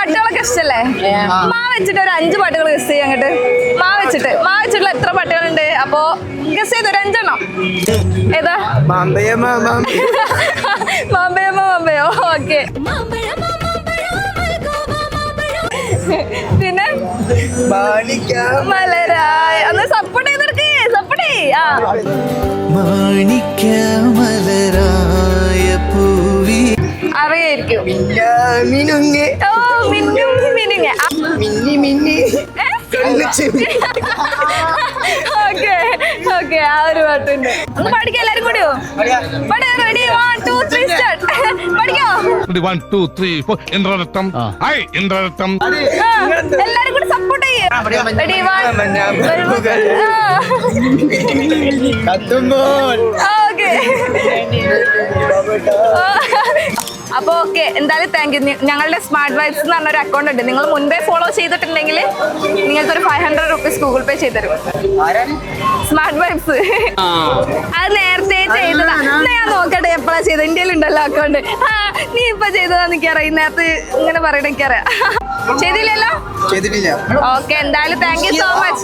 പാട്ടുകളൊക്കെ ഇഷ്ടല്ലേ? മാ വെച്ചിട്ട് ഒരു 5 പാട്ടുകൾ ഗസ് ചെയ്യാം അങ്ങോട്ട്. മാ വെച്ചിട്ടുള്ള എത്ര പാട്ടുകളുണ്ട്? അപ്പൊ ഗസ് ചെയ്ത് ഒരു 5 എണ്ണം. ഏതാ? മാമ്പയോ. ഓക്കെ. പിന്നെ മലരായ ഒന്ന് സപ്പോർട്ട് ചെയ്തെടുക്കേ. സപ്പോർട്ട് ചെയ്യാ. അറിയായിരിക്കും. ഓക്കെ ആ ഒരു പാട്ടുണ്ട്. ഒന്ന് പഠിക്കാം എല്ലാരും കൂടിയോ? Ready 1 2 3 start. പഠിക്കോ? 1 2 3 4 ഇന്ദ്രരത്നം. ഹായ് ഇന്ദ്രരത്നം. എല്ലാരും കൂടി സപ്പോർട്ട് ചെയ്യേ. Ready 1 okay. അപ്പൊ ഓക്കെ, എന്തായാലും താങ്ക് യു. ഞങ്ങളുടെ സ്മാർട്ട് വൈബ്സ് എന്ന് പറഞ്ഞൊരു അക്കൗണ്ട് ഉണ്ട്. നിങ്ങൾ മുൻപേ ഫോളോ ചെയ്തിട്ടുണ്ടെങ്കിൽ നിങ്ങൾക്ക് ഒരു 500 rupees ഗൂഗിൾ പേ ചെയ്തരും. സ്മാർട്ട് വൈബ്സ് അത് നേരത്തെ ചെയ്തതാ. ഞാൻ നോക്കട്ടെ എപ്പോഴാ ചെയ്തത്. ഇന്ത്യയിലുണ്ടല്ലോ അക്കൗണ്ട്. നീ ഇപ്പൊ ചെയ്തതാന്ന് എനിക്കറിയാം. നേരത്തെ ഇങ്ങനെ പറയണ എനിക്കറിയാം. ചെയ്തില്ലല്ലോ? ഓക്കെ, എന്തായാലും താങ്ക് യു സോ മച്ച്.